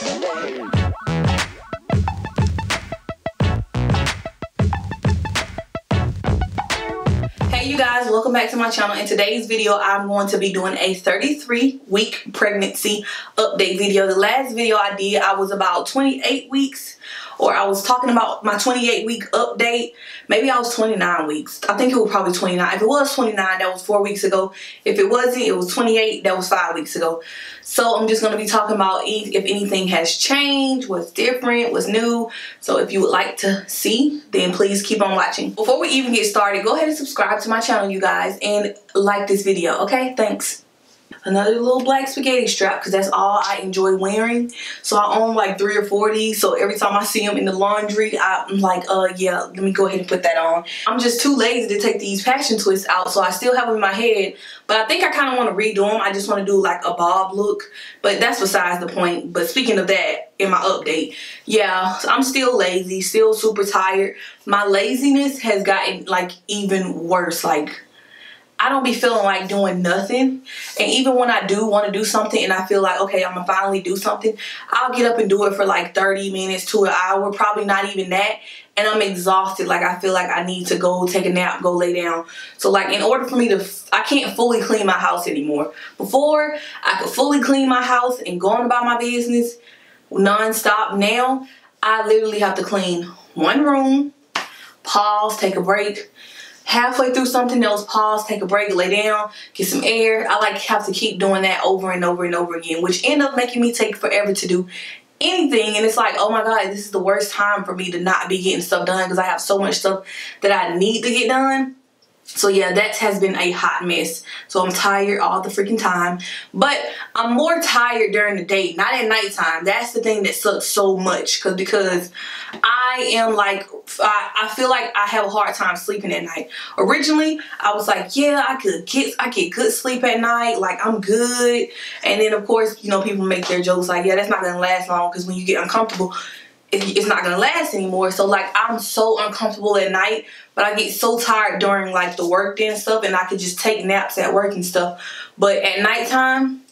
Hey you guys, welcome back to my channel. In today's video I'm going to be doing a 33-week pregnancy update video. The last video I did, I was about 28 weeks, or I was talking about my 28-week update. Maybe I was 29 weeks. I think it was probably 29. If it was 29, that was 4 weeks ago. If it wasn't, it was 28, that was 5 weeks ago. So I'm just going to be talking about if anything has changed, what's different, what's new. So if you would like to see, then please keep on watching. Before we even get started, go ahead and subscribe to my channel, you guys, and like this video, okay? Thanks. Another little black spaghetti strap, because that's all I enjoy wearing. So I own like 3 or 4 of these, so every time I see them in the laundry, I'm like, yeah, let me go ahead and put that on. I'm just too lazy to take these passion twists out, so I still have them in my head, but I think I kind of want to redo them. I just want to do like a bob look, but that's besides the point. But speaking of that, in my update, yeah, I'm still lazy, still super tired. My laziness has gotten like even worse. Like, I don't be feeling like doing nothing. And even when I do want to do something and I feel like, okay, I'm going to finally do something, I'll get up and do it for like 30 minutes to an hour, probably not even that. And I'm exhausted. Like, I feel like I need to go take a nap, go lay down. So like, in order for me to, I can't fully clean my house anymore. Before, I could fully clean my house and go on about my business non-stop. Now, I literally have to clean one room, pause, take a break, halfway through something else, pause, take a break, lay down, get some air. I like have to keep doing that over and over and over again, which end up making me take forever to do anything. And it's like, oh my God, this is the worst time for me to not be getting stuff done, because I have so much stuff that I need to get done. So yeah, that has been a hot mess. So I'm tired all the freaking time. But I'm more tired during the day, not at nighttime. That's the thing that sucks so much. Because I am like, I feel like I have a hard time sleeping at night. Originally, I was like, yeah, I get good sleep at night. Like, I'm good. And then of course, you know, people make their jokes like, yeah, that's not gonna last long, because when you get uncomfortable, it's not gonna last anymore. So like, I'm so uncomfortable at night, but I get so tired during like the work day and stuff, and I could just take naps at work and stuff. But at nighttime,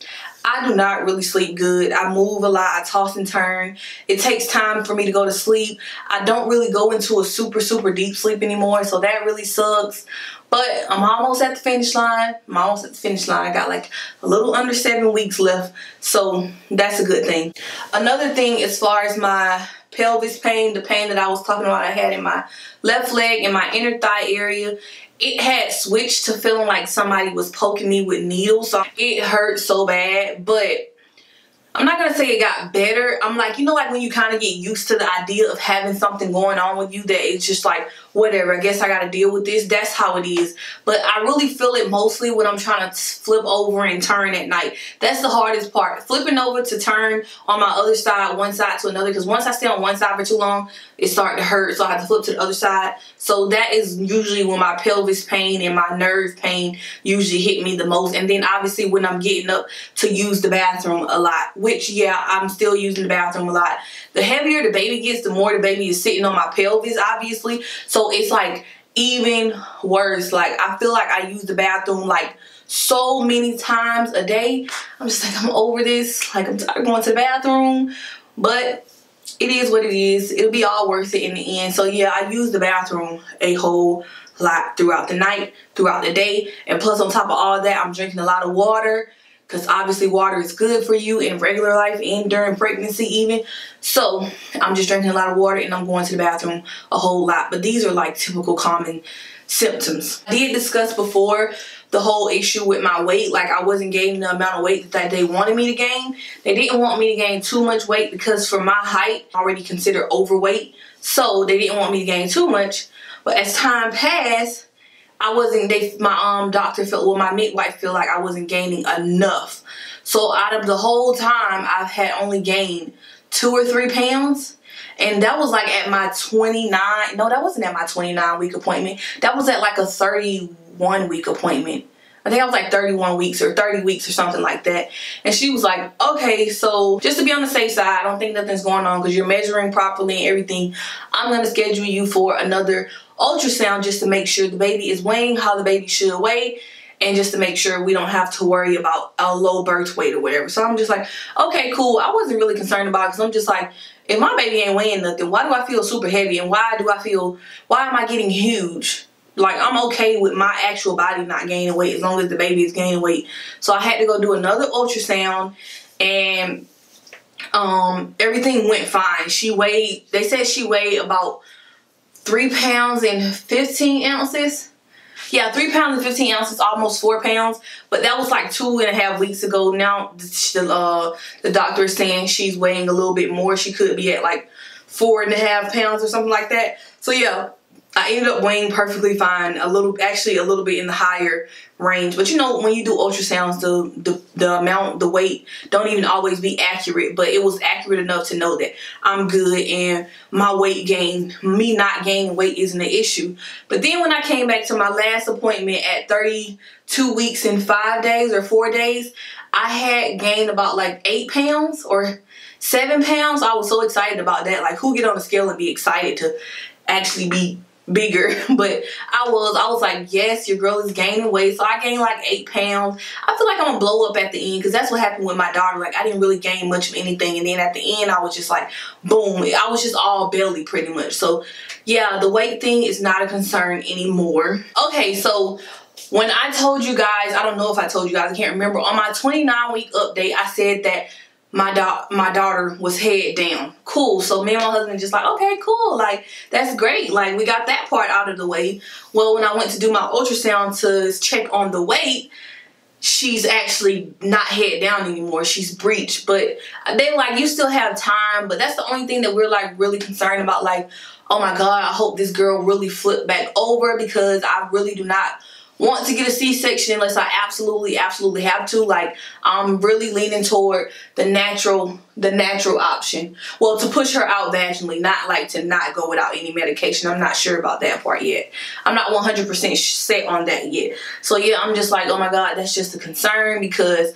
I do not really sleep good. I move a lot, I toss and turn. It takes time for me to go to sleep. I don't really go into a super deep sleep anymore, so that really sucks. But I'm almost at the finish line. I got like a little under 7 weeks left, so that's a good thing. Another thing, as far as my pelvis pain, the pain that I was talking about I had in my left leg and my inner thigh area, it had switched to feeling like somebody was poking me with needles. So it hurt so bad, but I'm not going to say it got better. I'm like, you know, like when you kind of get used to the idea of having something going on with you that it's just like, whatever, I guess I got to deal with this. That's how it is. But I really feel it mostly when I'm trying to flip over and turn at night. That's the hardest part. Flipping over to turn on my other side, one side to another. Because once I stay on one side for too long, it starts to hurt. So I have to flip to the other side. So that is usually when my pelvis pain and my nerve pain usually hit me the most. And then obviously when I'm getting up to use the bathroom a lot. Which, yeah, I'm still using the bathroom a lot. The heavier the baby gets, the more the baby is sitting on my pelvis, obviously. So it's like even worse. Like, I feel like I use the bathroom like so many times a day. I'm just like, I'm over this. Like, I'm tired of going to the bathroom. But it is what it is. It'll be all worth it in the end. So yeah, I use the bathroom a whole lot throughout the night, throughout the day. And plus on top of all that, I'm drinking a lot of water. Because obviously water is good for you in regular life and during pregnancy even. So I'm just drinking a lot of water and I'm going to the bathroom a whole lot. But these are like typical common symptoms. I did discuss before the whole issue with my weight. Like, I wasn't gaining the amount of weight that they wanted me to gain. They didn't want me to gain too much weight because for my height, I already considered overweight. So they didn't want me to gain too much. But as time passed, I wasn't, my doctor felt, well, my midwife felt like I wasn't gaining enough. So out of the whole time, I've had only gained 2 or 3 pounds. And that was like at my 29, no, that wasn't at my 29-week appointment. That was at like a 31-week appointment. I think I was like 31 weeks or 30 weeks or something like that. And she was like, okay, so just to be on the safe side, I don't think nothing's going on because you're measuring properly and everything. I'm going to schedule you for another ultrasound just to make sure the baby is weighing how the baby should weigh. and just to make sure we don't have to worry about a low birth weight or whatever. So I'm just like, okay, cool. I wasn't really concerned about it because I'm just like, if my baby ain't weighing nothing, why do I feel super heavy, and why am I getting huge? Like, I'm okay with my actual body not gaining weight as long as the baby is gaining weight. So I had to go do another ultrasound, and everything went fine. They said she weighed about 3 pounds and 15 ounces. Yeah, 3 pounds and 15 ounces, almost 4 pounds. But that was like 2.5 weeks ago. Now the doctor is saying she's weighing a little bit more. She could be at like 4.5 pounds or something like that. So yeah, I ended up weighing perfectly fine, actually a little bit in the higher range. But you know, when you do ultrasounds, the weight don't even always be accurate, but it was accurate enough to know that I'm good and my weight gain, me not gaining weight isn't an issue. But then when I came back to my last appointment at 32 weeks and 5 days or 4 days, I had gained about like 8 pounds or 7 pounds. I was so excited about that. Like, who get on the scale and be excited to actually be bigger? But I was like, yes, your girl is gaining weight. So I gained like 8 pounds. I feel like I'm gonna blow up at the end because that's what happened with my daughter. Like, I didn't really gain much of anything, and then at the end I was just like, boom, I was just all belly pretty much. So yeah, the weight thing is not a concern anymore. Okay, so when I told you guys, I don't know if I told you guys, I can't remember, on my 29-week update I said that my daughter was head down. Cool. So me and my husband just like, okay, cool. Like, that's great. Like, we got that part out of the way. Well, when I went to do my ultrasound to check on the weight, she's actually not head down anymore. She's breached. But they like, you still have time. But that's the only thing that we're like really concerned about. Like, oh my God, I hope this girl really flipped back over, because I really do not want to get a C-section unless I absolutely have to. Like, I'm really leaning toward the natural option. Well, to push her out vaginally, not like to not go without any medication. I'm not sure about that part yet. I'm not 100% set on that yet. So yeah, I'm just like, oh my God, that's just a concern, because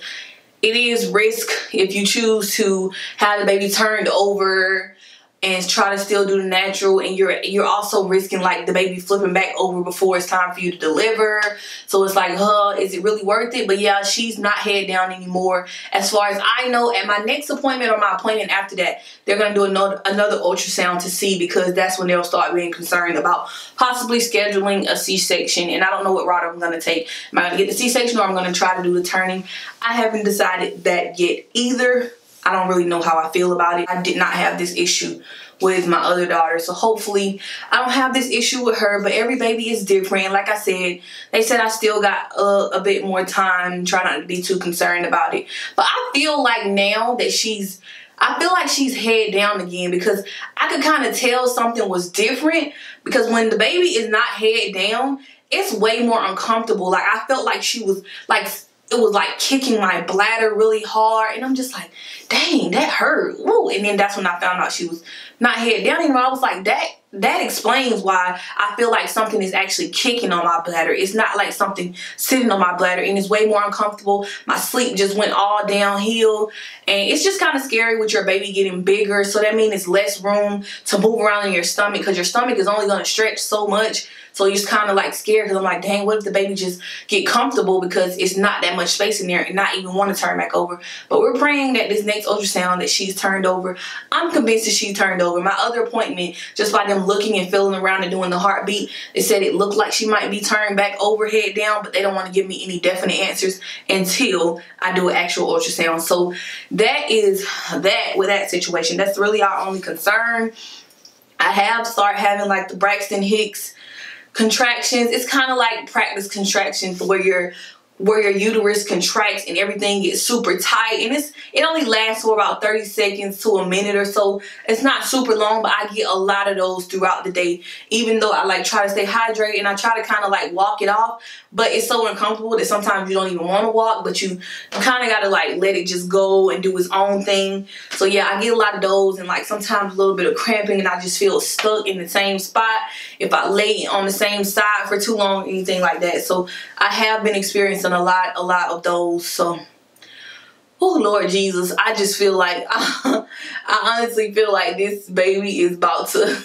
it is risk if you choose to have the baby turned over and try to still do the natural, and you're also risking like the baby flipping back over before it's time for you to deliver. So it's like, is it really worth it? But yeah, she's not head down anymore. As far as I know, at my next appointment or my appointment after that, they're gonna do another ultrasound to see, because that's when they'll start being concerned about possibly scheduling a C-section. And I don't know what route I'm gonna take. Am I gonna get the C-section, or I'm gonna try to do the turning? I haven't decided that yet either. I don't really know how I feel about it. I did not have this issue with my other daughter, so hopefully I don't have this issue with her. But every baby is different. Like I said, they said I still got a bit more time. Try not to be too concerned about it. But I feel like now that she's head down again, because I could kind of tell something was different, because when the baby is not head down, it's way more uncomfortable. Like, I felt like she was like, it was like kicking my bladder really hard, and I'm just like, dang, that hurt. Woo. And then that's when I found out she was not head down anymore. I was like, that explains why I feel like something is actually kicking on my bladder. It's not like something sitting on my bladder, and it's way more uncomfortable. My sleep just went all downhill, and it's just kind of scary with your baby getting bigger. So that means it's less room to move around in your stomach, because your stomach is only going to stretch so much. So you're just kind of like scared, because I'm like, dang, what if the baby just get comfortable, because it's not that much space in there and not even want to turn back over. But we're praying that this next ultrasound that she's turned over. I'm convinced that she's turned over. My other appointment, just by them looking and feeling around and doing the heartbeat, they said it looked like she might be turned back over, head down, but they don't want to give me any definite answers until I do an actual ultrasound. So that is that with that situation. That's really our only concern. I have started having like the Braxton Hicks contractions. It's kind of like practice contractions, where your uterus contracts and everything gets super tight, and it only lasts for about 30 seconds to a minute or so. It's not super long, but I get a lot of those throughout the day, even though I like try to stay hydrated and I try to kind of like walk it off. But it's so uncomfortable that sometimes you don't even want to walk, but you kind of got to like let it just go and do its own thing. So yeah, I get a lot of those, and like sometimes a little bit of cramping, and I just feel stuck in the same spot if I lay on the same side for too long, anything like that. So I have been experiencing a lot of those. So, oh Lord Jesus, I just feel like I honestly feel like this baby is about to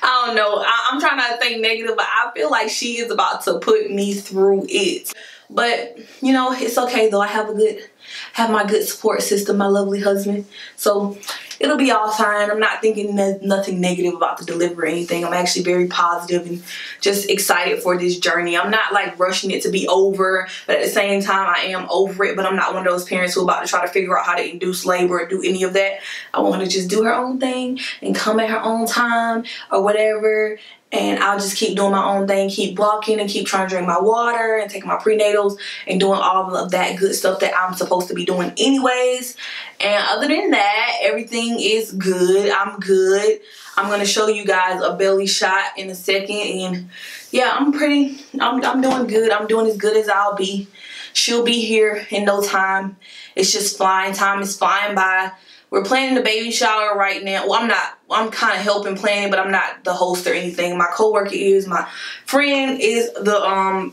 I don't know. I'm trying not to think negative, but I feel like she is about to put me through it. But you know, it's okay though. I have my good support system, my lovely husband. So it'll be all fine. I'm not thinking nothing negative about the delivery or anything. I'm actually very positive and just excited for this journey. I'm not like rushing it to be over, but at the same time I am over it. But I'm not one of those parents who are about to try to figure out how to induce labor or do any of that. I want her to just do her own thing and come at her own time or whatever. And I'll just keep doing my own thing, keep walking and keep trying to drink my water and taking my prenatals and doing all of that good stuff that I'm supposed to be doing anyways. And other than that, everything is good. I'm good. I'm going to show you guys a belly shot in a second. And yeah, I'm doing good. I'm doing as good as I'll be. She'll be here in no time. It's just flying. Time is flying by. We're planning the baby shower right now. Well, I'm kind of helping planning, but I'm not the host or anything. My coworker is, my friend is the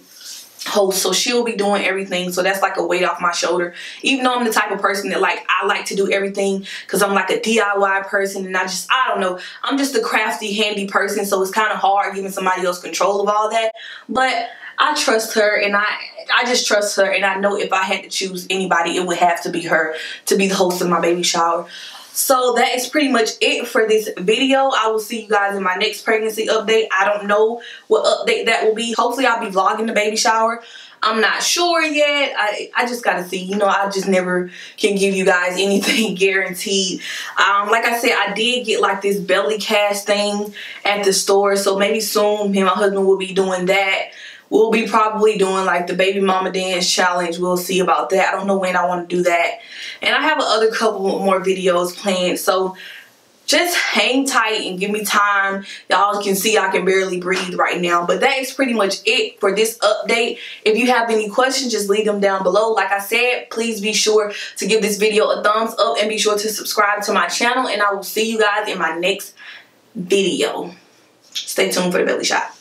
host, so she'll be doing everything. So that's like a weight off my shoulder. Even though I'm the type of person that I like to do everything because I'm like a DIY person, and I don't know. I'm just a crafty, handy person, so it's kind of hard giving somebody else control of all that. But I trust her, and I just trust her, and I know if I had to choose anybody, it would have to be her to be the host of my baby shower. So that is pretty much it for this video. I will see you guys in my next pregnancy update. I don't know what update that will be. Hopefully I'll be vlogging the baby shower. I'm not sure yet. I just gotta see. You know, I just never can give you guys anything guaranteed. Like I said, I did get like this belly cast thing at the store, so maybe soon me and my husband will be doing that. We'll be probably doing like the baby mama dance challenge. We'll see about that. I don't know when I want to do that. And I have another couple more videos planned. So just hang tight and give me time. Y'all can see I can barely breathe right now. But that is pretty much it for this update. If you have any questions, just leave them down below. Like I said, please be sure to give this video a thumbs up and be sure to subscribe to my channel. And I will see you guys in my next video. Stay tuned for the belly shot.